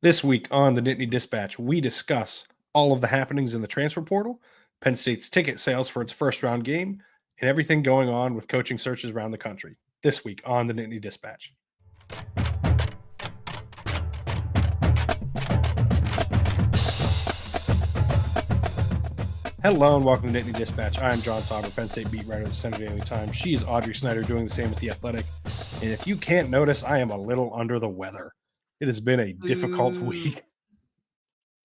This week on the Nittany Dispatch, we discuss all of the happenings in the transfer portal, Penn State's ticket sales for its first round game, and everything going on with coaching searches around the country. This week on the Nittany Dispatch. Hello and welcome to Nittany Dispatch. I am John Sauber, Penn State beat writer of the Center Daily Times. She's Audrey Snyder doing the same with The Athletic. And if you can't notice, I am a little under the weather. It has been a difficult week.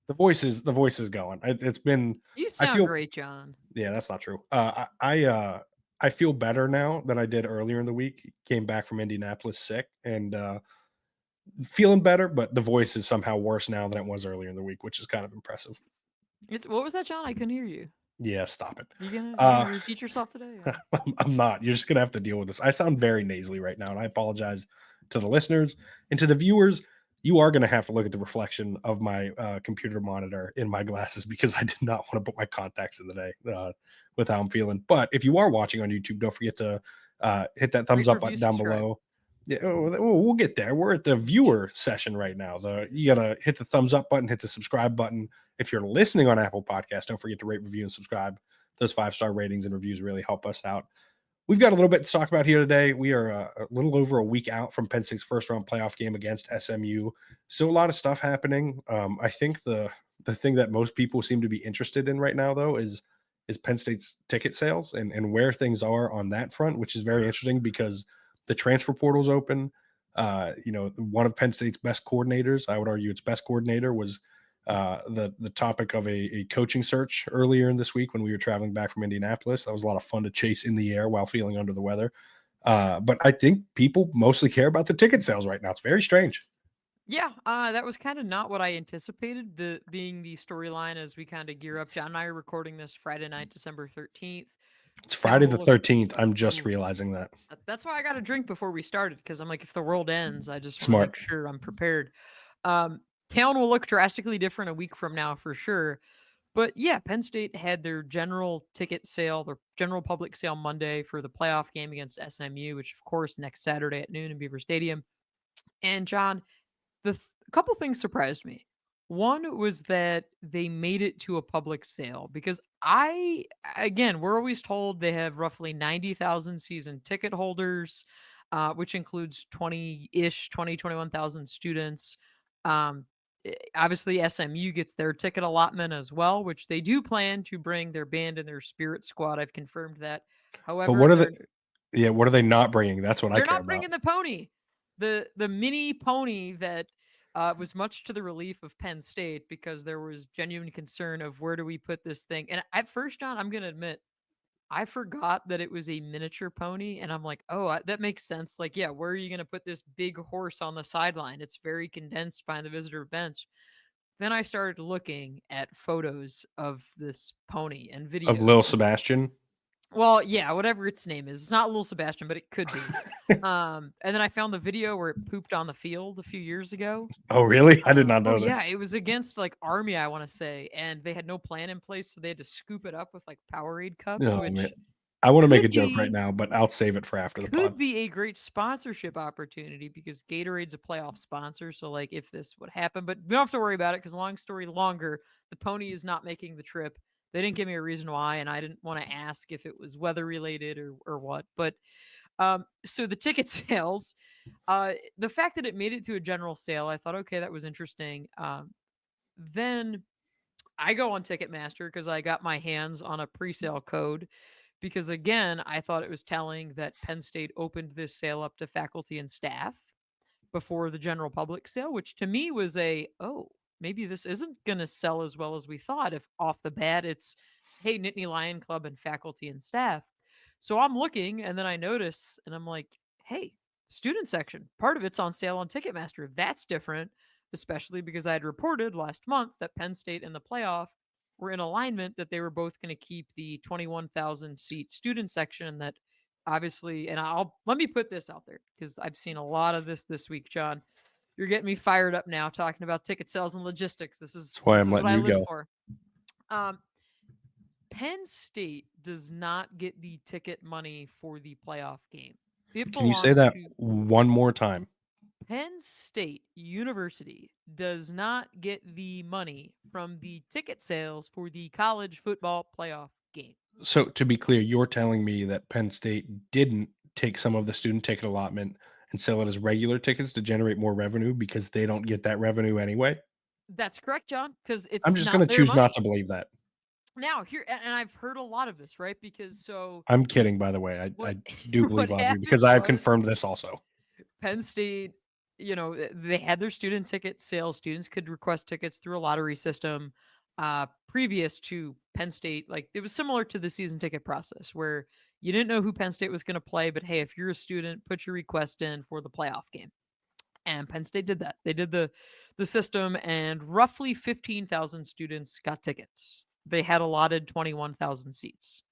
The voice is going. It's been. You I sound feel great, John. Yeah, that's not true. I feel better now than I did earlier in the week. Came back from Indianapolis sick and feeling better, but the voice is somehow worse now than it was earlier in the week, which is kind of impressive. What was that, John? I couldn't hear you. Yeah, stop it. You gonna repeat yourself today? I'm not. You're just gonna have to deal with this. I sound very nasally right now, and I apologize to the listeners and to the viewers. You are going to have to look at the reflection of my computer monitor in my glasses because I did not want to put my contacts in today with how I'm feeling. But if you are watching on YouTube, don't forget to hit that thumbs up button down below. Yeah, we'll get there. We're at the viewer session right now. You got to hit the thumbs up button, hit the subscribe button. If you're listening on Apple Podcasts, don't forget to rate, review, and subscribe. Those 5-star ratings and reviews really help us out. We've got a little bit to talk about here today. We are a little over a week out from Penn State's first round playoff game against SMU. Still a lot of stuff happening. I think the thing that most people seem to be interested in right now, though, is Penn State's ticket sales and where things are on that front, which is very interesting because the transfer portal's open. One of Penn State's best coordinators, I would argue its best coordinator, was the topic of a coaching search earlier in this week when we were traveling back from Indianapolis. That was a lot of fun to chase in the air while feeling under the weather. But I think people mostly care about the ticket sales right now. It's very strange. Yeah, that was kind of not what I anticipated, being the storyline as we kind of gear up. John and I are recording this Friday night, December 13th. It's Friday the 13th. I'm just realizing that. That's why I got a drink before we started, because I'm like, if the world ends, I just want to Smart. make sure I'm prepared. Town will look drastically different a week from now for sure. But yeah, Penn State had their general ticket sale, their general public sale Monday for the playoff game against SMU, which of course next Saturday at noon in Beaver Stadium. And John, a couple things surprised me. One was that they made it to a public sale because we're always told they have roughly 90,000 season ticket holders, which includes 21,000 students. Obviously, SMU gets their ticket allotment as well, which they do plan to bring their band and their spirit squad. I've confirmed that. However, but what are they not bringing? That's what I care about. They're not bringing the pony, the mini pony that was much to the relief of Penn State because there was genuine concern of where do we put this thing. And at first, John, I'm going to admit, I forgot that it was a miniature pony, and I'm like, oh, that makes sense. Like, yeah, where are you going to put this big horse on the sideline? It's very condensed behind the visitor bench. Then I started looking at photos of this pony and videos. Of Lil Sebastian? Well, yeah, whatever its name is. It's not Lil Sebastian, but it could be. And then I found the video where it pooped on the field a few years ago. Oh, really? I did not know this. Yeah, it was against like Army, I want to say, and they had no plan in place, so they had to scoop it up with like Powerade cups. Man. I want to make a joke right now, but I'll save it for after the pod. Could be a great sponsorship opportunity because Gatorade's a playoff sponsor. So, like, if this would happen, but we don't have to worry about it because long story longer, the pony is not making the trip. They didn't give me a reason why, and I didn't want to ask if it was weather related or what. But so the ticket sales, the fact that it made it to a general sale, I thought, okay, that was interesting. Then I go on Ticketmaster because I got my hands on a pre-sale code. Because again, I thought it was telling that Penn State opened this sale up to faculty and staff before the general public sale, which to me was maybe this isn't going to sell as well as we thought. If off the bat it's, hey, Nittany Lion Club and faculty and staff. So I'm looking and then I notice and I'm like, hey, student section, part of it's on sale on Ticketmaster. That's different, especially because I had reported last month that Penn State in the playoff were in alignment that they were both going to keep the 21,000 seat student section that obviously, and let me put this out there because I've seen a lot of this week, John. You're getting me fired up now talking about ticket sales and logistics. This is why I'm letting what I you live go. for. Penn State does not get the ticket money for the playoff game. Can you say that one more time? Penn State University does not get the money from the ticket sales for the college football playoff game. So to be clear, you're telling me that Penn State didn't take some of the student ticket allotment and sell it as regular tickets to generate more revenue because they don't get that revenue anyway? That's correct, John, because I'm it's just not gonna their choose not money. to believe that. Now, here, and I've heard a lot of this, right? Because so I'm kidding, by the way. I what do what believe Audrey happened because I have was confirmed this also. Penn State, they had their student ticket sales. Students could request tickets through a lottery system. Previous to Penn State, like it was similar to the season ticket process where you didn't know who Penn State was going to play, but hey, if you're a student, put your request in for the playoff game. And Penn State did that. They did the system, and roughly 15,000 students got tickets. They had allotted 21,000 seats.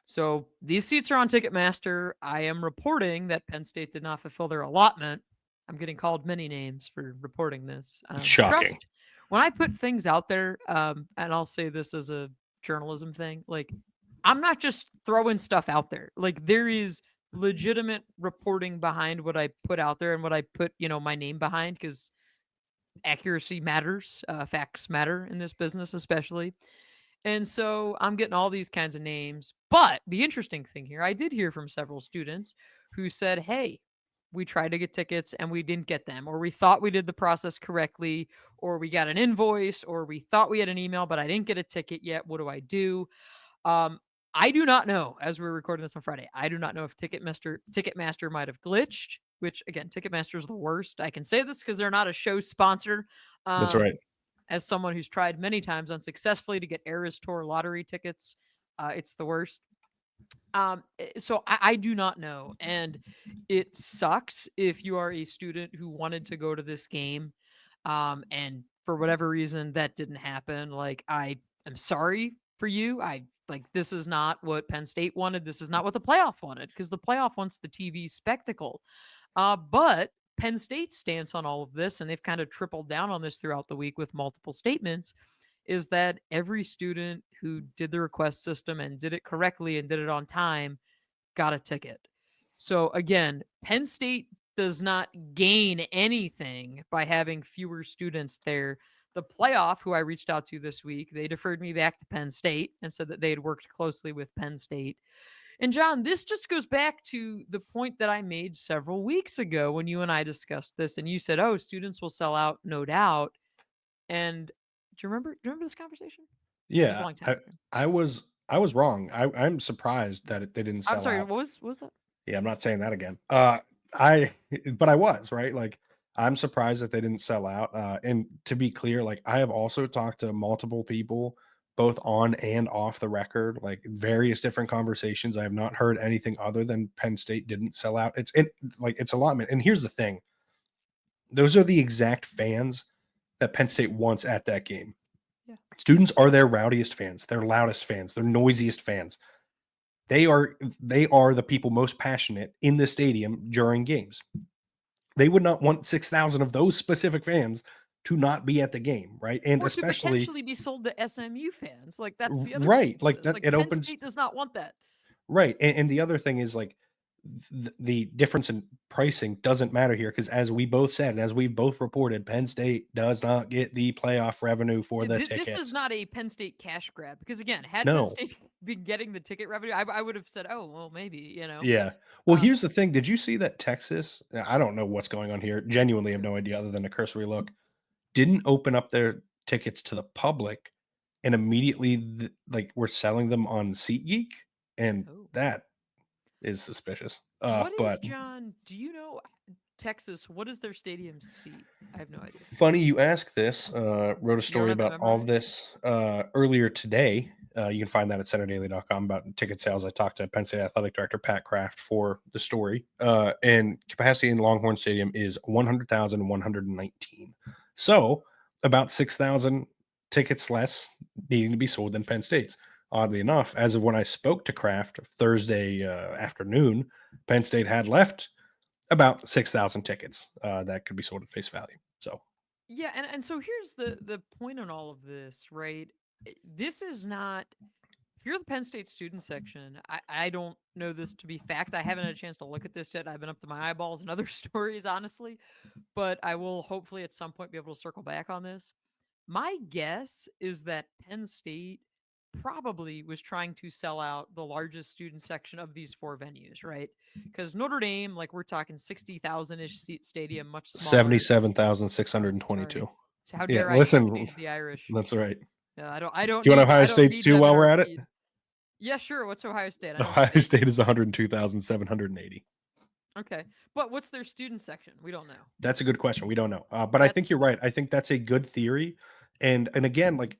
So these seats are on Ticketmaster. I am reporting that Penn State did not fulfill their allotment. I'm getting called many names for reporting this. Shocking. Trust when I put things out there, and I'll say this as a journalism thing, like I'm not just throwing stuff out there. Like there is legitimate reporting behind what I put out there and what I put, my name behind because accuracy matters, facts matter in this business, especially. And so I'm getting all these kinds of names. But the interesting thing here, I did hear from several students who said, hey, we tried to get tickets and we didn't get them, or we thought we did the process correctly, or we got an invoice, or we thought we had an email, but I didn't get a ticket yet. What do I do? Um, I do not know. As we're recording this on Friday, I do not know if Ticketmaster might have glitched. Which again, Ticketmaster is the worst. I can say this because they're not a show sponsor. That's Um, right. as someone who's tried many times unsuccessfully to get Eras Tour lottery tickets, it's the worst. So I do not know, and it sucks if you are a student who wanted to go to this game, and for whatever reason that didn't happen. Like I am sorry for you. This is not what Penn State wanted. This is not what the playoff wanted because the playoff wants the TV spectacle. But Penn State's stance on all of this, and they've kind of tripled down on this throughout the week with multiple statements, is that every student who did the request system and did it correctly and did it on time got a ticket. So again, Penn State does not gain anything by having fewer students there. The playoff, who I reached out to this week, they deferred me back to Penn State and said that they had worked closely with Penn State. And John, this just goes back to the point that I made several weeks ago when you and I discussed this, and you said, "Oh, students will sell out, no doubt." And do you remember this conversation? It was a Yeah, long time I ago. I was I was wrong. I'm surprised that they didn't I'm sell sorry. out. What was that? Yeah, I'm not saying that again. I but I was, right? Like, I'm surprised that they didn't sell out, and to be clear, like, I have also talked to multiple people, both on and off the record, like, various different conversations. I have not heard anything other than Penn State didn't sell out. It's allotment, and here's the thing, those are the exact fans that Penn State wants at that game. Yeah. Students are their rowdiest fans, their loudest fans, their noisiest fans. They are the people most passionate in the stadium during games. They would not want 6,000 of those specific fans to not be at the game, right? And Or to especially potentially be sold to SMU fans. Like that's the other piece right, of like this. that Like it Penn opens State does not want that. right. And the other thing is like the difference in pricing doesn't matter here because as we both said, and as we've both reported, Penn State does not get the playoff revenue for Yeah, the this is tickets. not a Penn State cash grab because again, had Penn No. State been getting the ticket revenue, I would have said, oh well, maybe. Yeah. Well, Um, here's the thing. Did you see that Texas? I don't know what's going on here. Genuinely have no idea other than a cursory look. Didn't open up their tickets to the public and immediately like we're selling them on SeatGeek, and oh, that is suspicious. what is But John? Do you know Texas? What is their stadium seat? I have no idea. funny you ask this. Wrote a You don't story have it about all of memorized? this earlier today. You can find that at centerdaily.com about ticket sales. I talked to Penn State Athletic Director Pat Kraft for the story. And capacity in Longhorn Stadium is 100,119. So about 6,000 tickets less needing to be sold than Penn State's. Oddly enough, as of when I spoke to Kraft Thursday afternoon, Penn State had left about 6,000 tickets that could be sold at face value. So Yeah, and so here's the point on all of this, right? This is not If you're the Penn State student section, I don't know this to be fact. I haven't had a chance to look at this yet. I've been up to my eyeballs in other stories, honestly, but I will hopefully at some point be able to circle back on this. My guess is that Penn State probably was trying to sell out the largest student section of these four venues, right? Because Notre Dame, like we're talking 60,000 ish seat stadium, much smaller. 77,622. Sorry. So how Yeah, dare I take listen, shade of the Irish? that's right. Yeah, I don't Do you want need Ohio I don't State's need too them in while our we're at it? feed. Yeah, sure. What's Ohio State? I know Ohio state. State is 102,780. Okay, but what's their student section? We don't know. That's a good question. We don't know. But I That's think you're right. I think that's a good theory. And again, like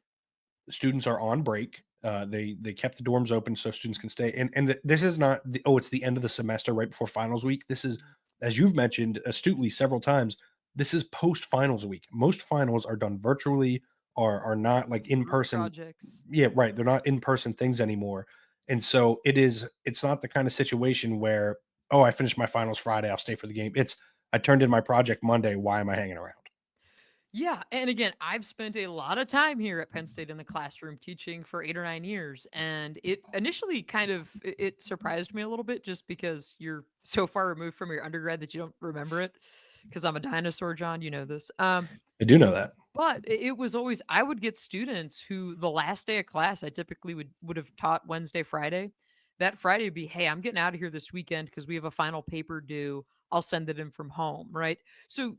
students are on break. They kept the dorms open so students can stay. And this is not it's the end of the semester right before finals week. This is, as you've mentioned astutely several times, this is post finals week. Most finals are done virtually or are not like in group person. projects. Yeah, right. They're not in person things anymore. And so it's not the kind of situation where, oh, I finished my finals Friday, I'll stay for the game. It's I turned in my project Monday. Why am I hanging around? Yeah, and again, I've spent a lot of time here at Penn State in the classroom teaching for 8 or 9 years, and it initially kind of it surprised me a little bit just because you're so far removed from your undergrad that you don't remember it. Because I'm a dinosaur, John, you know this. I do know that. But it was always I would get students who the last day of class I typically would have taught Wednesday, Friday. That Friday would be, hey, I'm getting out of here this weekend because we have a final paper due. I'll send it in from home, right? So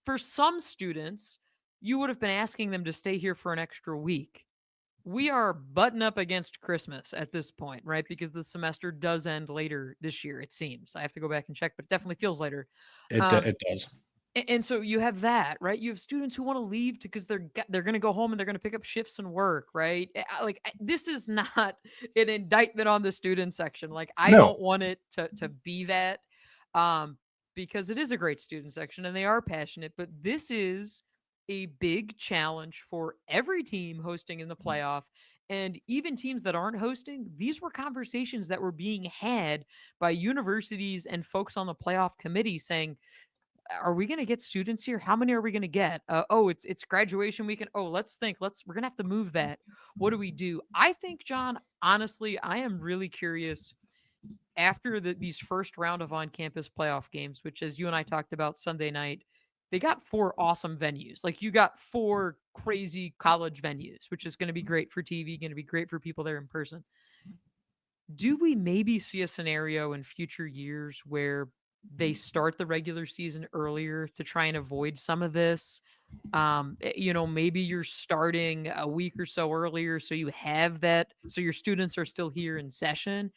for some students, you would have been asking them to stay here for an extra week. We are button up against Christmas at this point, right? Because the semester does end later this year, it seems. I have to go back and check, but it definitely feels later. Um, It does. and so you have that, right? You have students who want to leave because they're going to go home and they're going to pick up shifts and work, right? This is not an indictment on the student section. Like I No. don't want it to be that, um, because it is a great student section and they are passionate. But this is a big challenge for every team hosting in the playoff. And even teams that aren't hosting, these were conversations that were being had by universities and folks on the playoff committee saying, are we going to get students here? How many are we going to get? Oh, it's graduation weekend. Oh, let's think. We're going to have to move that. What do we do? I think, John, honestly, I am really curious after these first round of on-campus playoff games, which as you and I talked about Sunday night, they got four awesome venues. Like you got four crazy college venues, which is going to be great for TV, going to be great for people there in person. Do we maybe see a scenario in future years where they start the regular season earlier to try and avoid some of this? Maybe you're starting a week or so earlier so you have that, so your students are still here in session.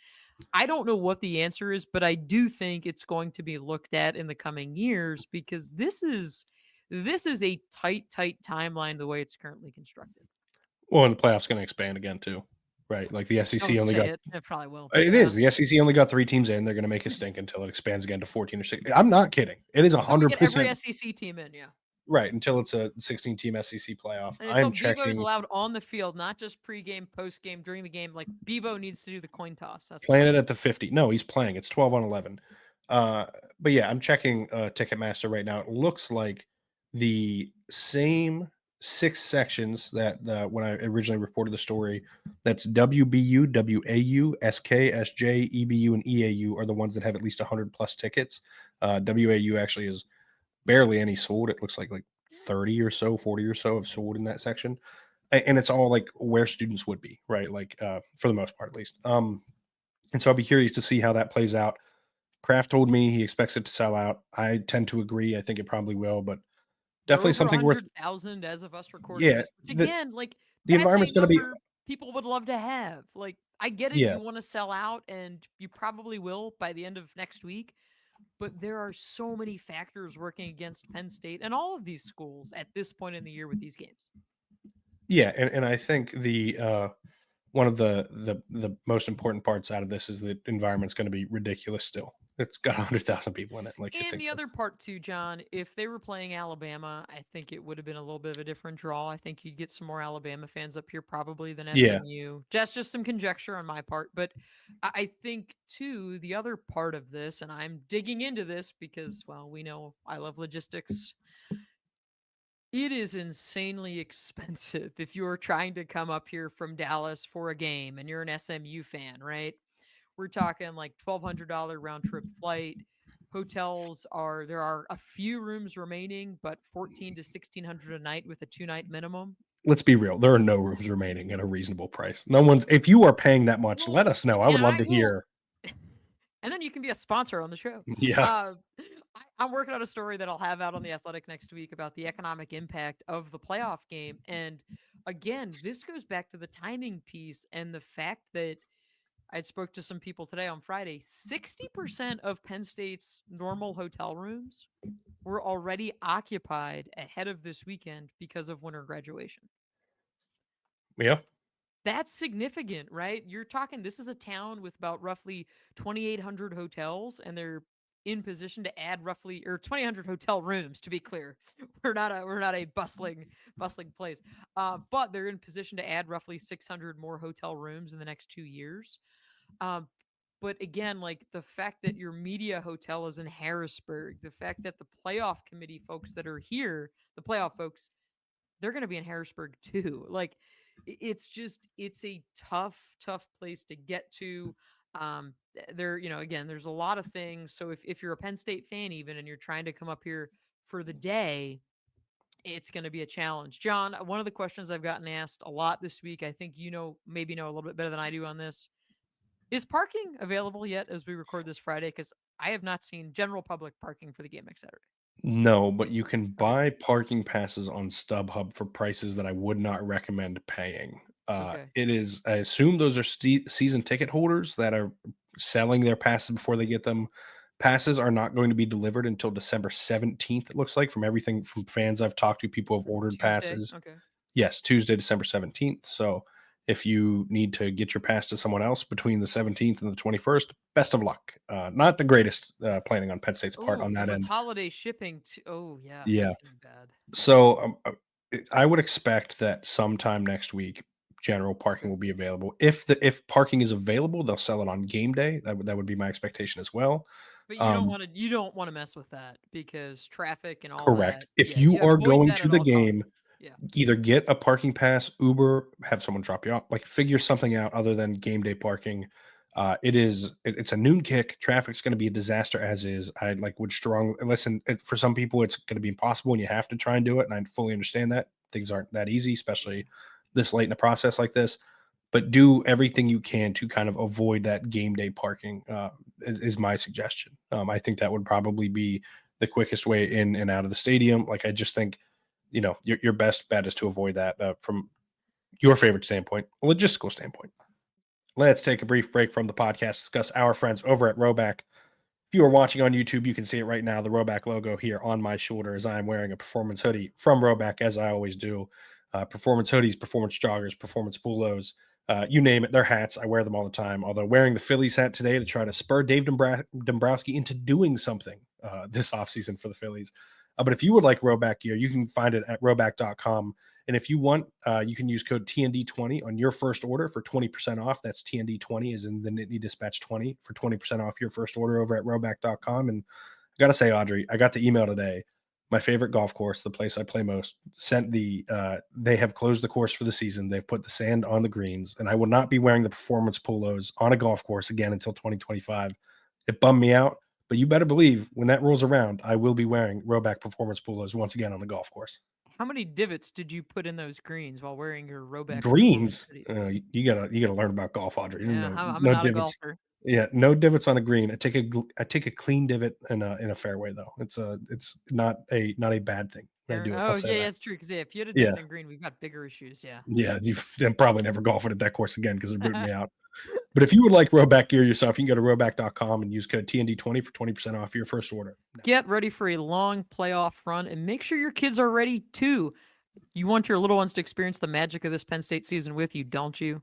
I don't know what the answer is, but I do think it's going to be looked at in the coming years because this is a tight timeline the way it's currently constructed. Well, and the playoffs going to expand again too, right? Like the SEC Don't only say got it. It probably will. it Yeah. is the SEC only got 3 teams in. They're going to make it stink until it expands again to 14 or 16. I'm not kidding. It is Until we get every 100% SEC team in, yeah. right until it's a 16-team SEC playoff. And until I'm Bevo is checking. allowed on the field, not just pregame, postgame, during the game. Like Bevo needs to do the coin toss. That's Playing it at the 50. No, he's playing. It's 12 on 11. But yeah, I'm checking Ticketmaster right now. It looks like the same 6 sections that when I originally reported the story, that's WBU, WAU, SK, SJ, EBU, and EAU are the ones that have at least 100 plus tickets. WAU actually is barely any sold. It looks like 30 or so, 40 or so have sold in that section. And it's all like where students would be, right? Like for the most part, at least. And so I'll be curious to see how that plays out. Kraft told me he expects it to sell out. I tend to agree. I think it probably will, but They're definitely over something worth. 100,000 as of us recording Yeah, this, which again, like the that's a environment's going to be. number people would love to have. Like I get it, Yeah, you want to sell out and you probably will by the end of next week, but there are so many factors working against Penn State and all of these schools at this point in the year with these games. yeah, and I think the one of the most important parts out of this is the environment's going to be ridiculous. Still, it's got 100,000 people in it. Like you And think the so. other part too, John, if they were playing Alabama, I think it would have been a little bit of a different draw. I think you'd get some more Alabama fans up here probably than Yeah, SMU. That's just some conjecture on my part. But I think too, the other part of this, and I'm digging into this because, well, we know I love logistics. It is insanely expensive if you're trying to come up here from Dallas for a game and you're an SMU fan, right? We're talking like $1,200 round trip flight. Hotels are there are a few rooms remaining, but 14 to 1,600 a night with a 2-night minimum. Let's be real. There are no rooms remaining at a reasonable price. No one's. If you are paying that much, Well, let us know. I would and love I to will hear. and then you can be a sponsor on the show. Yeah. Uh, I'm working on a story that I'll have out on the Athletic next week about the economic impact of the playoff game. And again, this goes back to the timing piece and the fact that I spoke to some people today on Friday. 60% of Penn State's normal hotel rooms were already occupied ahead of this weekend because of winter graduation. Yeah. That's significant, right? You're talking this is a town with about roughly 2,800 hotels, and they're in position to add roughly or 2,800 hotel rooms. To be clear, we're not a bustling place, but they're in position to add roughly 600 more hotel rooms in the next 2 years. Um, but again, like the fact that your media hotel is in Harrisburg, the fact that the playoff committee folks that are here, the playoff folks, they're going to be in Harrisburg too. Like it's a tough place to get to. There, again, there's a lot of things. So if you're a Penn State fan even and you're trying to come up here for the day, it's going to be a challenge. John, one of the questions I've gotten asked a lot this week, I think maybe know a little bit better than I do on this. Is parking available yet as we record this Friday? Because I have not seen general public parking for the game next Saturday. No, but you can Okay. buy parking passes on StubHub for prices that I would not recommend paying. Okay. It is, I assume those are season ticket holders that are selling their passes before they get them. Passes are not going to be delivered until December 17th, it looks like, from everything from fans I've talked to. People have ordered Tuesday. passes. Okay. Yes, Tuesday, December 17th. So if you need to get your pass to someone else between the 17th and the 21st, best of luck. Not the greatest planning on Penn State's part Oh, on that with end. holiday shipping. Oh, yeah, Yeah. that's gonna be bad. So I would expect that sometime next week, general parking Okay. will be available. If parking is available, they'll sell it on game day. That would be my expectation as well. But Um, you don't want to mess with that because traffic and all Correct. that. If Yeah, you you are avoid going that to at the all costs. game, Yeah. either get a parking pass, Uber, have someone drop you off, like figure something out other than game day parking. It's a noon kick. Traffic's going to be a disaster as is. I would strongly listen. For some people, it's going to be impossible, and you have to try and do it. And I fully understand that things aren't that easy, Yeah. especially this late in a process like this. But do everything you can to kind of avoid that game day parking. Is my suggestion. I think that would probably be the quickest way in and out of the stadium. Like I just think your best bet is to avoid that from your favorite standpoint, a logistical standpoint. Let's take a brief break from the podcast, discuss our friends over at Roback. If you are watching on YouTube, you can see it right now, the Roback logo here on my shoulder as I am wearing a performance hoodie from Roback, as I always do. Performance hoodies, performance joggers, performance polos, you name it, they're hats. I wear them all the time. Although wearing the Phillies hat today to try to spur Dave Dombrowski into doing something this offseason for the Phillies. But if you would like Roback gear, you can find it at roback.com. And if you want, you can use code TND20 on your first order for 20% off. That's TND20 is in the Nittany Dispatch 20 for 20% off your first order over at roback.com. And I got to say, Audrey, I got the email today. My favorite golf course, the place I play most, sent they have closed the course for the season. They've put the sand on the greens, and I will not be wearing the performance polos on a golf course again until 2025. It bummed me out, but you better believe when that rolls around, I will be wearing Roback performance polos once again on the golf course. How many divots did you put in those greens while wearing your Roback performance Greens, hoodies? you gotta learn about golf, Audrey. Yeah, No, I'm no not a divots. golfer. Yeah, no divots on a green. I take a clean divot in a fairway though. It's not a bad thing when I do it. I'll Oh, say yeah, that. that's true. Because yeah, if you had a Yeah, divot in green, we've got bigger issues. Yeah. yeah. I'm probably never golfing at that course again because they're booting me out. But if you would like Roback gear yourself, you can go to roback.com and use code TND20 for 20% off your first order. No. Get ready for a long playoff run and make sure your kids are ready too. You want your little ones to experience the magic of this Penn State season with you, don't you?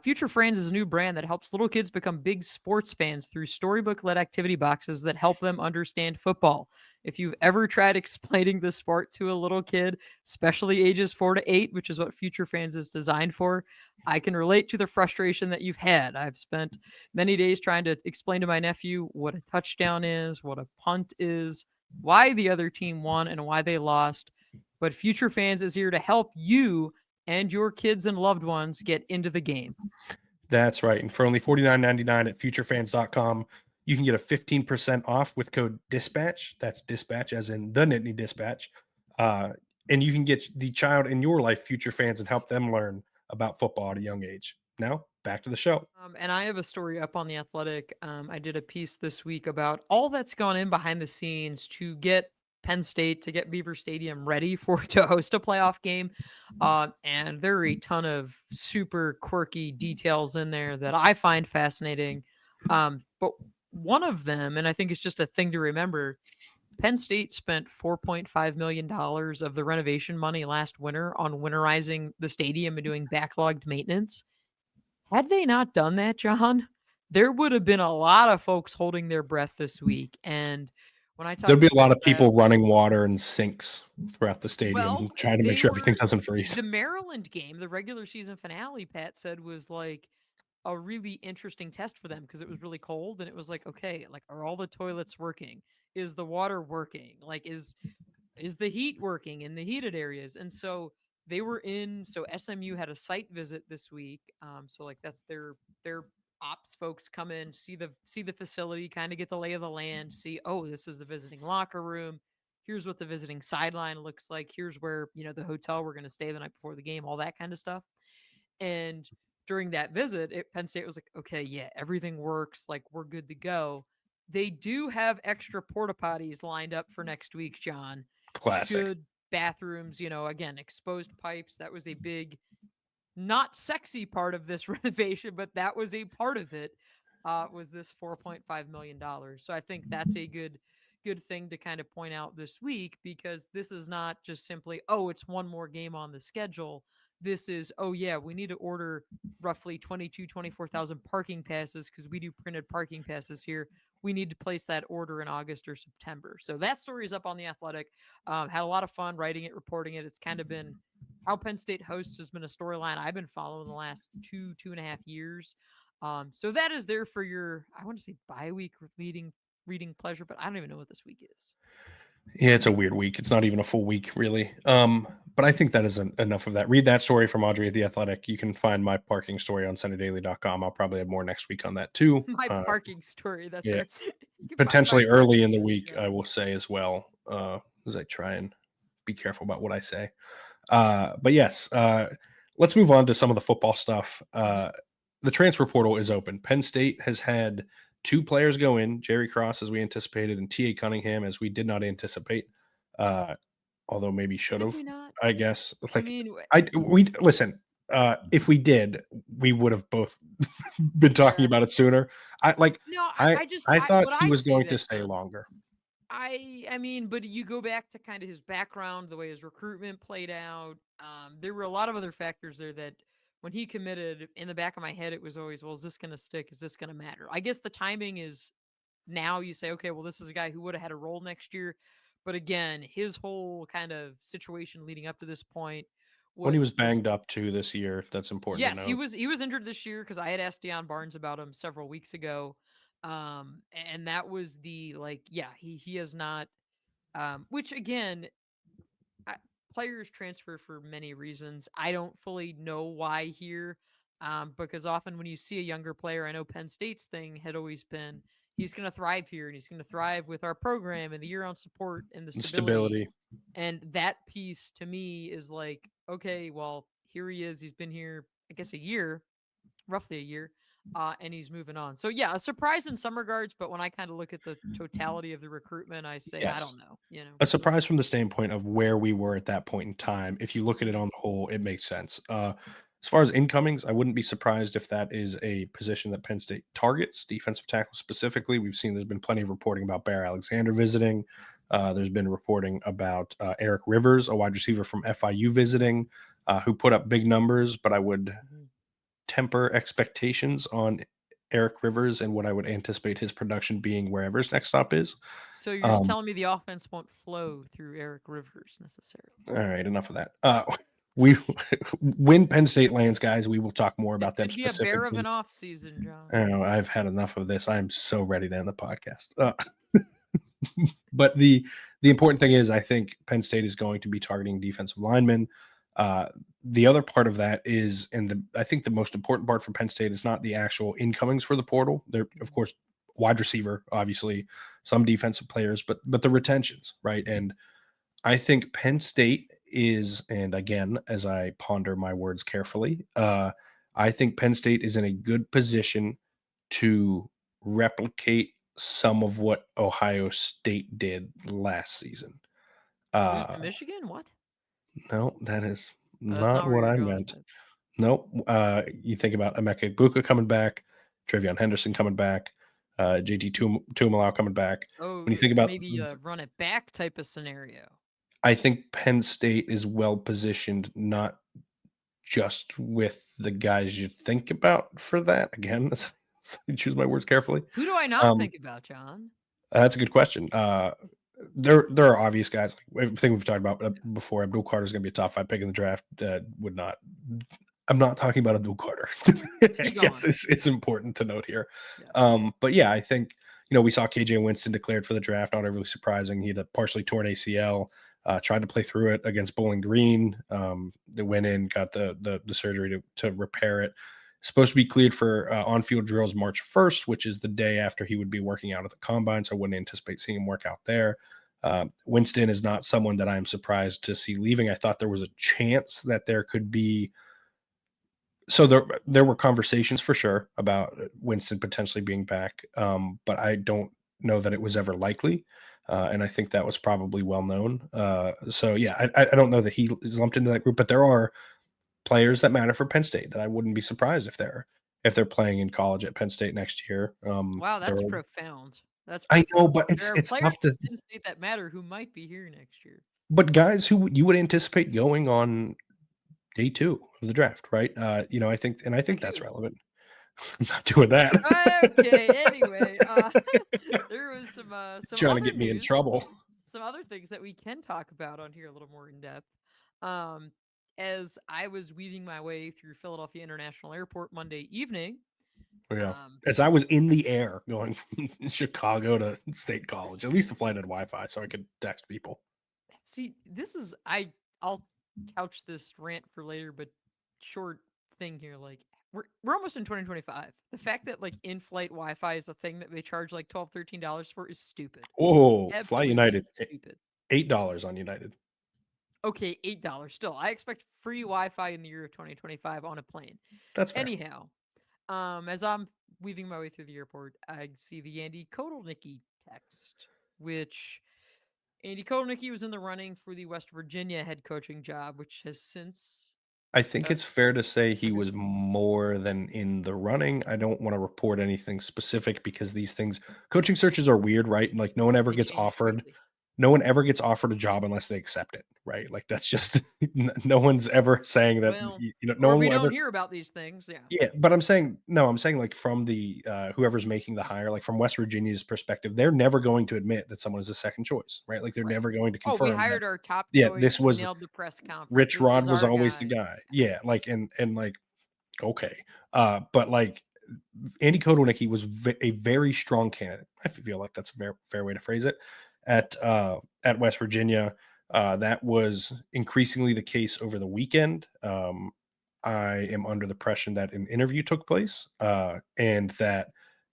Future Friends is a new brand that helps little kids become big sports fans through storybook led activity boxes that help them understand football. If you've ever tried explaining the sport to a little kid, especially ages 4 to 8, which is what Future Fans is designed for, I can relate to the frustration that you've had. I've spent many days trying to explain to my nephew what a touchdown is, what a punt is, why the other team won, and why they lost. but Future Fans is here to help you and your kids and loved ones get into the game. That's right. And for only $49.99 at futurefans.com, you can get a 15% off with code DISPATCH. That's dispatch as in the Nittany Dispatch. And you can get the child in your life future fans and help them learn about football at a young age. Now, back to the show. And I have a story up on The Athletic. I did a piece this week about all that's gone in behind the scenes to get Penn State, to get Beaver Stadium ready to host a playoff game. And there are a ton of super quirky details in there that I find fascinating. But one of them, and I think it's just a thing to remember, Penn State spent $4.5 million of the renovation money last winter on winterizing the stadium and doing backlogged maintenance. Had they not done that, John, there would have been a lot of folks holding their breath this week. And when I talk There'd be to a lot of that, people running water and sinks throughout the stadium, trying to make sure everything doesn't freeze. The Maryland game, the regular season finale, Pat said was like a really interesting test for them because it was really cold. And it was like, okay, like, are all the toilets working? Is the water working? Like, is the heat working in the heated areas? And so they were so SMU had a site visit this week. So like that's their ops folks come in, see the facility, kind of get the lay of the land, see, oh, this is the visiting locker room. Here's what the visiting sideline looks like. Here's where, the hotel we're going to stay the night before the game, all that kind of stuff. And during that visit, Penn State was like, okay, yeah, everything works. Like, we're good to go. They do have extra porta potties lined up for next week, John. Classic. Should bathrooms, again, exposed pipes. That was a big, not sexy part of this renovation, but that was a part of it, was this $4.5 million. So I think that's a good thing to kind of point out this week, because this is not just simply, oh, it's one more game on the schedule. This is, oh yeah, we need to order roughly 24,000 parking passes because we do printed parking passes here. We need to place that order in August or September. So that story is up on The Athletic. Had a lot of fun writing it, reporting it. It's kind of been how Penn State hosts has been a storyline I've been following the last 2.5 years. So that is there for your, I want to say, bye week reading pleasure, but I don't even know what this week is. Yeah, it's a weird week. It's not even a full week, really. But I think that is enough of that. Read that story from Audrey at The Athletic. You can find my parking story on SundayDaily.com. I'll probably have more next week on that, too. My parking story. That's yeah. right. Potentially early in the week, I will say as well, as I try and be careful about what I say. But yes, let's move on to some of the football stuff. The transfer portal is open. Penn State has had 2 players go in, Jerry Cross as we anticipated, and T.A. Cunningham as we did not anticipate, although maybe should have, I guess. Like, we listen, if we did, we would have both been talking about it sooner. I thought he was going to stay longer. I mean, but you go back to kind of his background, the way his recruitment played out. There were a lot of other factors there that when he committed, in the back of my head, it was always, well, is this going to stick? Is this going to matter? I guess the timing is now you say, okay, well, this is a guy who would have had a role next year. But again, his whole kind of situation leading up to this point was when he was banged up too this year. That's important. Yes, he was injured this year because I had asked Deion Barnes about him several weeks ago. And that was he has not, which again, players transfer for many reasons. I don't fully know why here, because often when you see a younger player, I know Penn State's thing had always been, he's going to thrive here and he's going to thrive with our program and the year-round support and the stability. And that piece to me is like, okay, well, here he is. He's been here, I guess, roughly a year. And he's moving on. So yeah, a surprise in some regards, but when I kind of look at the totality of the recruitment, I say, yes. I don't know. A surprise from the standpoint of where we were at that point in time. If you look at it on the whole, it makes sense. As far as incomings, I wouldn't be surprised if that is a position that Penn State targets, defensive tackle specifically. We've seen there's been plenty of reporting about Bear Alexander visiting. There's been reporting about Eric Rivers, a wide receiver from FIU visiting, who put up big numbers, but I would temper expectations on Eric Rivers and what I would anticipate his production being wherever his next stop is. So you're just telling me the offense won't flow through Eric Rivers necessarily. All right, enough of that. When Penn State lands, guys, we will talk more about them specifically. Be a bear of an off season, John. I know, I've had enough of this. I am so ready to end the podcast. But the important thing is, I think Penn State is going to be targeting defensive linemen. The other part of that is, and I think the most important part for Penn State is not the actual incomings for the portal. They're, of course, wide receiver, obviously, some defensive players, but the retentions, right? And I think Penn State is, and again, as I ponder my words carefully, I think Penn State is in a good position to replicate some of what Ohio State did last season. Lose to Uh, Michigan? What? no, that is Oh, that's not not where what you're I going with meant. it. Nope. You think about Emeka Egbuka coming back, Travion Henderson coming back, JT Tumalau coming back. Oh, When you think about, maybe a run it back type of scenario. I think Penn State is well positioned, not just with the guys you think about for that. Again, that's, I choose my words carefully. Who do I not Um, think about, John? that's a good question. There are obvious guys. Like everything we've talked about before. Abdul Carter is going to be a top 5 pick in the draft. Would not. I'm not talking about Abdul Carter. I Keep guess going. it's important to note here. Yeah. But yeah, I think we saw KJ Winston declared for the draft. Not overly surprising. He had a partially torn ACL. Tried to play through it against Bowling Green. They went in, got the surgery to repair it. Supposed to be cleared for on-field drills March 1st, which is the day after he would be working out at the combine. So I wouldn't anticipate seeing him work out there. Winston is not someone that I'm surprised to see leaving. I thought there was a chance that there could be. So there were conversations for sure about Winston potentially being back, but I don't know that it was ever likely. And I think that was probably well known. So yeah, I don't know that he is lumped into that group, but there are players that matter for Penn State that I wouldn't be surprised if they're playing in college at Penn State next year. Wow, There that's are, profound. That's I know, profound. but There are it's players tough to. at Penn State that matter who might be here next year. But guys who you would anticipate going on day 2 of the draft, right? I think Like that's who? relevant. I'm not doing that. Okay, anyway, there was some Trying to other get me in news, trouble. some other things that we can talk about on here a little more in depth. Um, as I was weaving my way through Philadelphia International Airport Monday evening, Yeah. um, As I was in the air going from Chicago to State College, at least the flight had Wi-Fi, so I could text people. see, I'll couch this rant for later, but short thing here, like we're almost in 2025. The fact that like in-flight Wi-Fi is a thing that they charge like $12, $13 for is stupid. Whoa, fly Absolutely United, stupid. $8 on United. Okay, $8 still. I expect free Wi-Fi in the year of 2025 on a plane. That's fair. Anyhow, as I'm weaving my way through the airport, I see the Andy Kotelnicki text, which Andy Kotelnicki was in the running for the West Virginia head coaching job, which has since. I think Uh, it's fair to say he okay. was more than in the running. I don't want to report anything specific because these things, coaching searches are weird, right? Like They change quickly. no one ever gets offered a job unless they accept it, right? Like that's just no one's ever saying that Well, no or one we will don't ever. hear about these things. Yeah. Yeah, but I'm saying no, I'm saying like from the whoever's making the hire, like from West Virginia's perspective, they're never going to admit that someone is a second choice, right? Like they're Right. never going to Oh, we confirm that. hired our top Yeah, choice. this We was nailed the press conference. Rich This is Rod was our always the guy. guy. Yeah, like and like okay, but like Andy Kotelnicki was a very strong candidate. I feel like that's a very fair way to phrase it at West Virginia. That was increasingly the case over the weekend. I am under the impression that an interview took place and that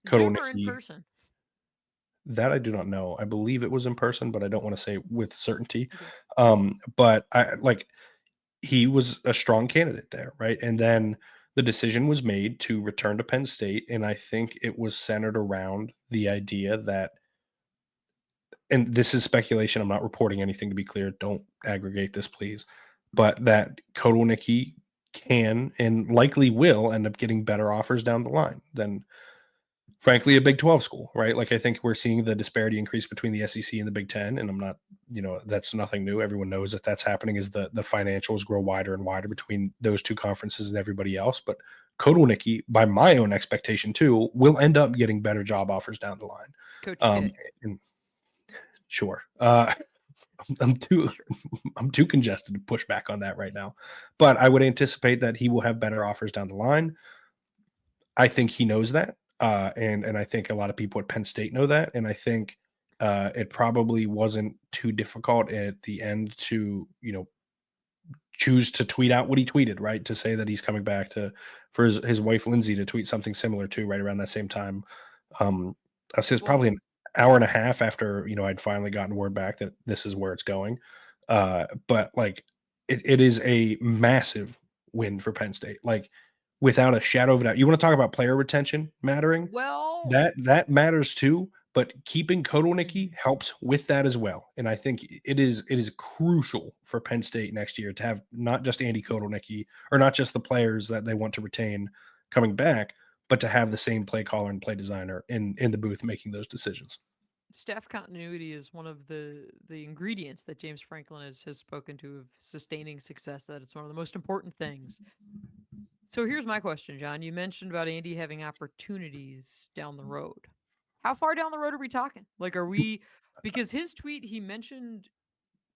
Zoom or in Kotelnicki, person? that I do not know. I believe it was in person, but I don't want to say with certainty. Okay. But I like he was a strong candidate there, right? And then the decision was made to return to Penn State, and I think it was centered around the idea that, and this is speculation. I'm not reporting anything to be clear. Don't aggregate this, please. But that Kotelnicki can and likely will end up getting better offers down the line than, frankly, a Big 12 school, right? Like I think we're seeing the disparity increase between the SEC and the Big 10, and I'm not, that's nothing new. Everyone knows that that's happening as the financials grow wider and wider between those two conferences and everybody else. But Kotelnicki, by my own expectation too, will end up getting better job offers down the line. Coach Um, K. and sure. I'm too Sure. I'm too congested to push back on that right now, but I would anticipate that he will have better offers down the line. I think he knows that, and I think a lot of people at Penn State know that, and I think It probably wasn't too difficult at the end to, choose to tweet out what he tweeted, right? To say that he's coming back, for his wife Lindsay to tweet something similar too, right around that same time. I say it's probably Well, an hour and a half after, I'd finally gotten word back that this is where it's going. But like it is a massive win for Penn State. Like without a shadow of a doubt. You want to talk about player retention mattering? well, That matters too, but keeping Kotelnicki mhm. helps with that as well. And I think it is crucial for Penn State next year to have not just Andy Kotelnicki or not just the players that they want to retain coming back, but to have the same play caller and play designer in the booth making those decisions. Staff continuity is one of the ingredients that James Franklin has spoken to of sustaining success. That it's one of the most important things. So here's my question, John. You mentioned about Andy having opportunities down the road. How far down the road are we talking? Like, are we? Because his tweet, he mentioned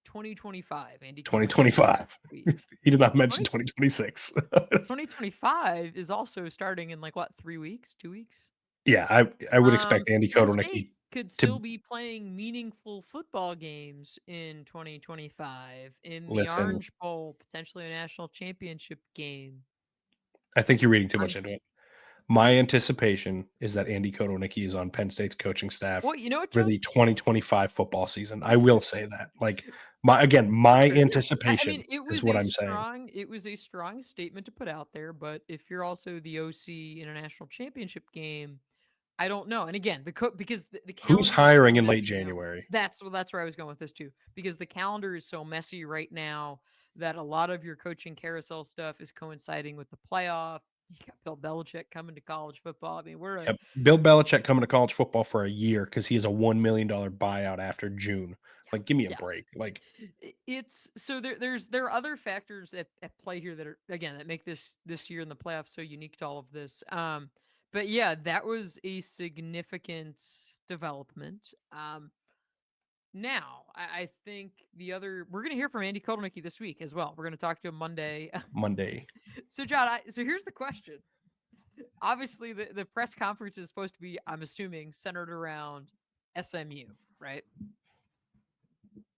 2025. Andy Kotelnicki mentioned in 2025. his tweet. He did not mention 20, 2026. 2025 is also starting in like what, 3 weeks, 2 weeks? Yeah, I would expect Andy Penn Kotelnicki State could still to be playing meaningful football games in 2025 in the listen. Orange Bowl, potentially a national championship game. I think you're reading too I'm much into just it. My anticipation is that Andy Kotelnicki is on Penn State's coaching staff well, you know what, for John? the 2025 football season. I will say that. Like my Fair enough. I mean, anticipation is what I'm saying. it was a strong statement to put out there, but if you're also the OC in a national championship game, I don't know. And again, because the Who's calendar is so hiring in late messy now. January? That's where I was going with this too. Because the calendar is so messy right now that a lot of your coaching carousel stuff is coinciding with the playoff. You got Bill Belichick coming to college football. I mean, we're a Yep. Bill Belichick coming to college football for a year because he has a $1 million buyout after June. Like, give me a yeah. break. Like, It's so there are other factors at play here that are again that make this year in the playoffs so unique to all of this. But yeah, that was a significant development. Now I think the other we're gonna hear from Andy Kotelnicki this week as well. We're gonna talk to him Monday. Monday. So John, so here's the question. Obviously, the press conference is supposed to be, I'm assuming, centered around SMU, right?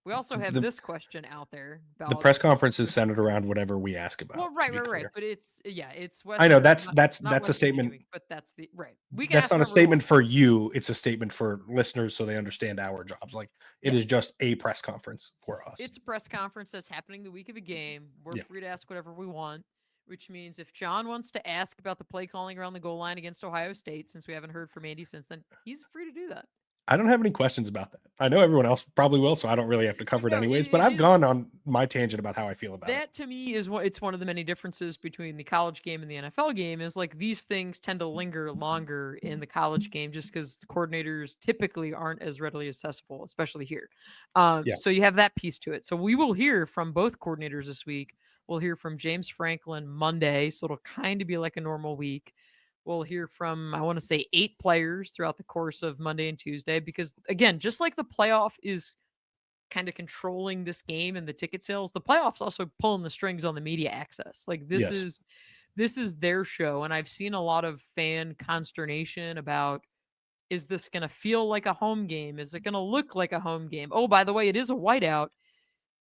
We also have The this question out there the about press conference is centered around whatever we ask about, well, to right, be right, right. clear. But it's I know Western, that's not that's not that's a West statement. Virginia, but that's the right. We can That's ask not a whatever we want. statement for you. It's a statement for listeners so they understand our jobs. Like it is Yes, just a press conference for us. it's a press conference that's happening the week of a game. We're Yeah. free to ask whatever we want, which means if John wants to ask about the play calling around the goal line against Ohio State, since we haven't heard from Andy since then, he's free to do that. I don't have any questions about that. I know everyone else probably will, so I don't really have to But cover it no, anyways. But it I've is gone on my tangent about how I feel about it. that to me is what it's one of the many differences between the college game and the NFL game is like these things tend to linger longer in the college game just because the coordinators typically aren't as readily accessible, especially here. Yeah. So you have that piece to it. So we will hear from both coordinators this week. We'll hear from James Franklin Monday, so it'll kind of be like a normal week. We'll hear from, I want to say, 8 players throughout the course of Monday and Tuesday because, again, just like the playoff is kind of controlling this game and the ticket sales, the playoffs also pulling the strings on the media access. Like Yes. this is their show, and I've seen a lot of fan consternation about is this going to feel like a home game? Is it going to look like a home game? Oh, by the way, it is a whiteout.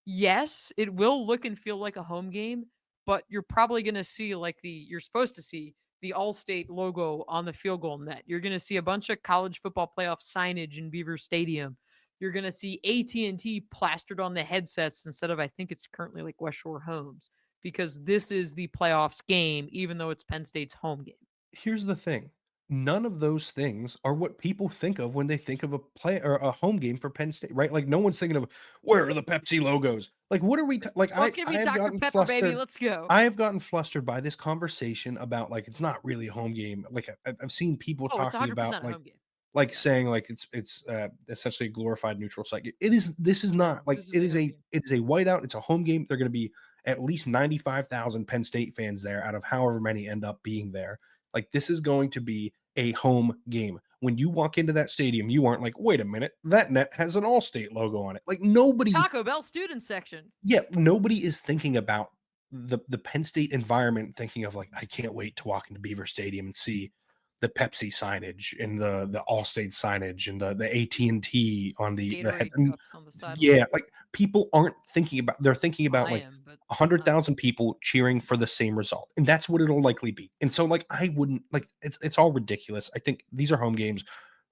Yes, it will look and feel like a home game, but you're probably going to see like you're supposed to see the All-State logo on the field goal net. You're going to see a bunch of college football playoff signage in Beaver Stadium. You're going to see AT&T plastered on the headsets instead of I think it's currently like West Shore Homes because this is the playoffs game even though it's Penn State's home game. Here's the thing. None of those things are what people think of when they think of a play or a home game for Penn State, right? Like no one's thinking of where are the Pepsi logos? Like what are we like Well, it's going I to be have Dr. gotten Pepper baby, flustered. let's go. I have gotten flustered by this conversation about like it's not really a home game. Like I've seen people Oh, it's talking about 100% a home game. like saying like it's essentially a glorified neutral site. It is this is not like This is a home game. it is a whiteout. It's a home game. They're going to be at least 95,000 Penn State fans there out of however many end up being there. Like this is going to be a home game. When you walk into that stadium, you aren't like, wait a minute, that net has an all-state logo on it. Like nobody, Taco Bell student section. yeah, nobody is thinking about the Penn State environment, thinking of like, I can't wait to walk into Beaver Stadium and see the Pepsi signage and the Allstate signage and the AT&T on the head. Gatorade And cups on the sideline. yeah, like people aren't thinking about, they're thinking Well, about I like am, but not 100,000 people cheering for the same result. And that's what it'll likely be. And so like I wouldn't like, it's all ridiculous. I think these are home games.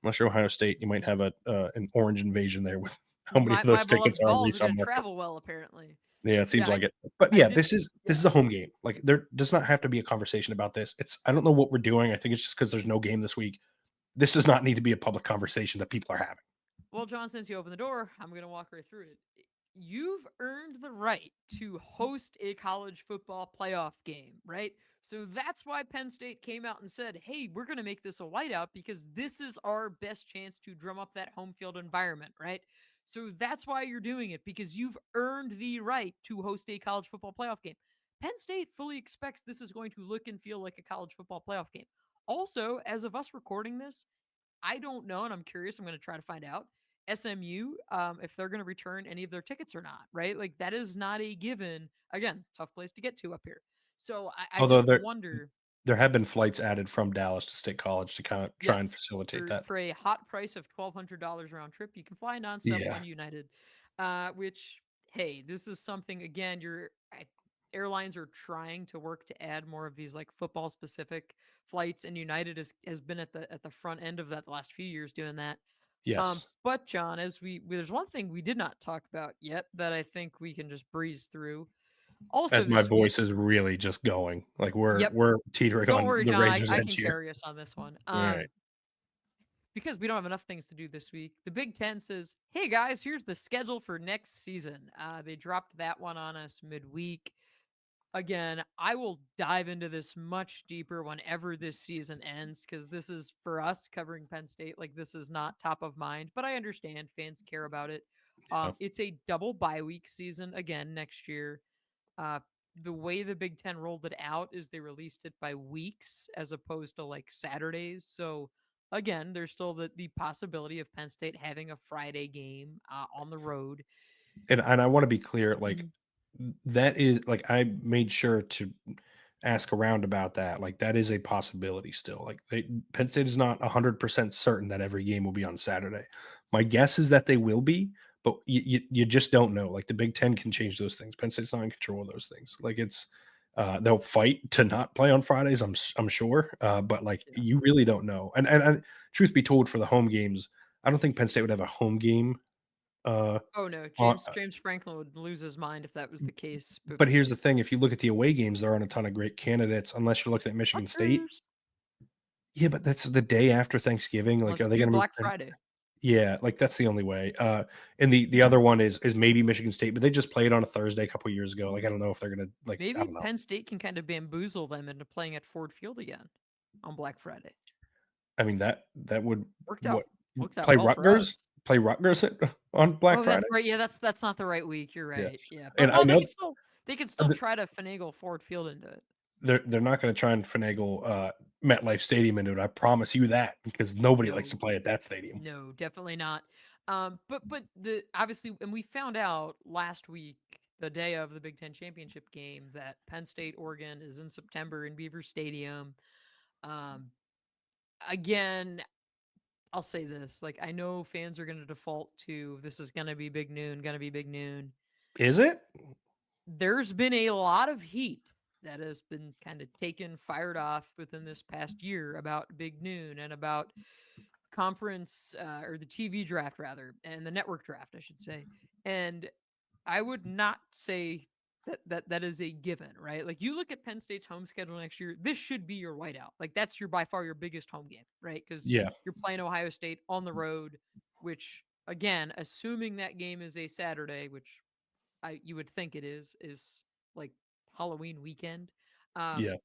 Unless you're Ohio State, you might have a an orange invasion there with how many of my those tickets beloved are on Vols are resale gonna market. travel well, apparently. Yeah, it seems Yeah, like it. But I yeah, did. this is Yeah. a home game. Like there does not have to be a conversation about this. It's I don't know what we're doing. I think it's just because there's no game this week. This does not need to be a public conversation that people are having. Well, John, since you opened the door, I'm going to walk right through it. You've earned the right to host a college football playoff game, right? So that's why Penn State came out and said, hey, we're going to make this a whiteout because this is our best chance to drum up that home field environment, right? So that's why you're doing it because you've earned the right to host a college football playoff game. Penn State fully expects this is going to look and feel like a college football playoff game. Also, as of us recording this, I don't know, and I'm curious. I'm going to try to find out. SMU, if they're going to return any of their tickets or not, right? Like that is not a given. Again, tough place to get to up here. So I Although just there wonder. there have been flights added from Dallas to State College to kind of try and Yes, facilitate for that. a hot price of $1,200 round trip, you can fly nonstop Yeah. on United. Which hey, this is something again. Airlines are trying to work to add more of these like football specific flights, and United has been at the front end of that the last few years doing that. Yes. But John, as there's one thing we did not talk about yet that I think we can just breeze through. Also As my this week, voice is really just going. Like we're yep. we're teetering Don't on worry, the John. razor's I edge can here. carry us on this one. All right. Because we don't have enough things to do this week. The Big Ten says, "Hey guys, here's the schedule for next season." They dropped that one on us midweek. Again, I will dive into this much deeper whenever this season ends because this is for us covering Penn State. Like this is not top of mind, but I understand fans care about it. Yeah. It's a double bye week season again next year. Uh, the way the Big Ten rolled it out is they released it by weeks as opposed to like Saturdays. So again, there's still the possibility of Penn State having a Friday game on the road. And I want to be clear, like Mhm. that is like I made sure to ask around about that. Like that is a possibility still. Like Penn State is not 100% certain that every game will be on Saturday. My guess is that they will be, but you just don't know. Like the Big Ten can change those things. Penn State's not in control of those things. Like it's they'll fight to not play on Fridays. I'm sure, but like Yeah. you really don't know. And truth be told, for the home games, I don't think Penn State would have a home game. Uh, Oh no, on, James Franklin would lose his mind if that was the case. But but here's the thing, if you look at the away games, there aren't a ton of great candidates unless you're looking at Michigan State. Rutgers, Yeah, but that's the day after Thanksgiving, like, let's are they do gonna move Black Friday. yeah, like, that's the only way, and the other one is maybe Michigan State, but they just played on a Thursday a couple years ago, like, I don't know if they're gonna, like, I Maybe don't know. Penn State can kind of bamboozle them into playing at Ford Field again on Black Friday. I mean, that would Worked out what worked out play well for Rutgers? us. Play Rutgers on Black Oh, that's Friday? right. Yeah, that's not the right week. You're Yeah, right. Yeah, and but I well, know they could still try to finagle Ford Field into it. they're not gonna try and finagle, MetLife Stadium into it, I promise you that, because nobody likes to No, play at that stadium. no, definitely not. But the obviously, and we found out last week, the day of the Big Ten championship game, that Penn State Oregon is in September in Beaver Stadium. Um, again, I'll say this: like I know fans are going to default to this is going to be big noon, going to be big noon. Is it? There's been a lot of heat that has been kind of taken, fired off within this past year about Big Noon and about conference or the TV draft rather, and the network draft, I should say. And I would not say that is a given, right? Like you look at Penn State's home schedule next year, this should be your whiteout. Like that's your by far your biggest home game, right? Because Yeah, you're playing Ohio State on the road, which again, assuming that game is a Saturday, which you would think it is like Halloween weekend. yeah. Um,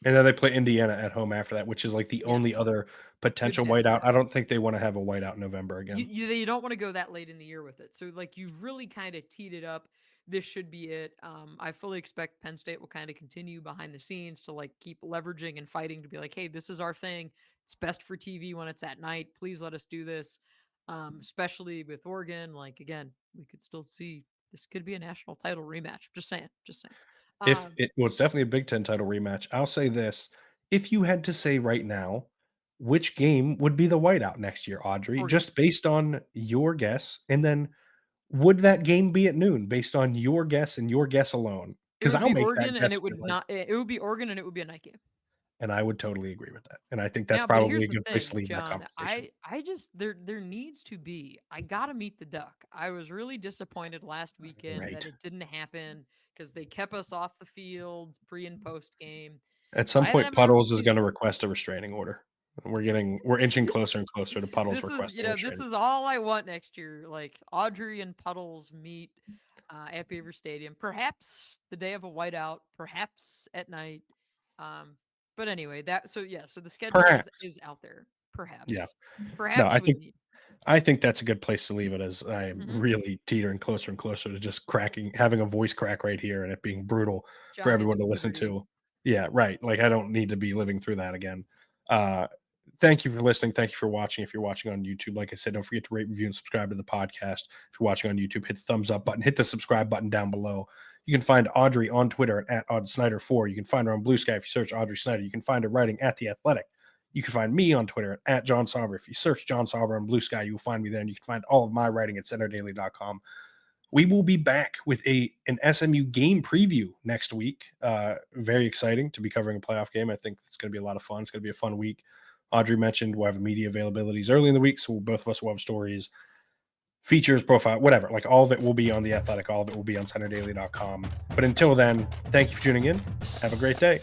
And then they play Indiana at home after that, which is like the only yes, other good potential catch. whiteout. Yeah, I don't think they want to have a whiteout in November again. you don't want to go that late in the year with it. So like you've really kind of teed it up. This should be it. I fully expect Penn State will kind of continue behind the scenes to like keep leveraging and fighting to be like, hey, this is our thing. It's best for TV when it's at night. Please let us do this. Especially with Oregon. Like again, we could still see this could be a national title rematch. Just saying. Just saying. If Um, it well, it's definitely a Big Ten title rematch. I'll say this: if you had to say right now, which game would be the whiteout next year, Audrey, Oregon. just based on your guess. And then would that game be at noon based on your guess and your guess alone? It Because would I'll be make that Oregon, and guess it for would not. It would be Oregon, and it would be a night game. and I would totally agree with that. And I think that's Now, but probably here's a the good place to thing, leave that John. conversation. I just there needs to be. I gotta meet the duck. I was really disappointed last weekend Right. that it didn't happen because they kept us off the field pre and post game. At So some I had to point, have my Puddles is going to opportunity. request a restraining order. We're inching closer and closer to Puddles This is requesting a this restraining. is all I want next year. Like Audrey and Puddles meet at Beaver Stadium, perhaps the day of a whiteout, perhaps at night. But anyway, so the schedule Perhaps. is out there. Yeah. Perhaps, No, perhaps we meet. I think that's a good place to leave it, as I am Mhm. really teetering closer and closer to just having a voice crack right here and it being brutal for John, it's everyone to listen puberty. to. Yeah, right. Like I don't need to be living through that again. Uh, Thank you for listening. Thank you for watching. If you're watching on YouTube, like I said, don't forget to rate, review, and subscribe to the podcast. If you're watching on YouTube, hit the thumbs up button, hit the subscribe button down below. You can find Audrey on Twitter at @OddSnyder4. You can find her on Blue Sky if you search Audrey Snyder. You can find her writing at The Athletic. You can find me on Twitter at John Sauber. If you search John Sauber on Blue Sky, you will find me there. And you can find all of my writing at centerdaily.com. We will be back with an SMU game preview next week. Very exciting to be covering a playoff game. I think it's going to be a lot of fun. It's going to be a fun week. Audrey mentioned we'll have media availabilities early in the week, so both of us will have stories, features, profile, whatever. Like all of it will be on The Athletic. All of it will be on centerdaily.com. But until then, thank you for tuning in. Have a great day.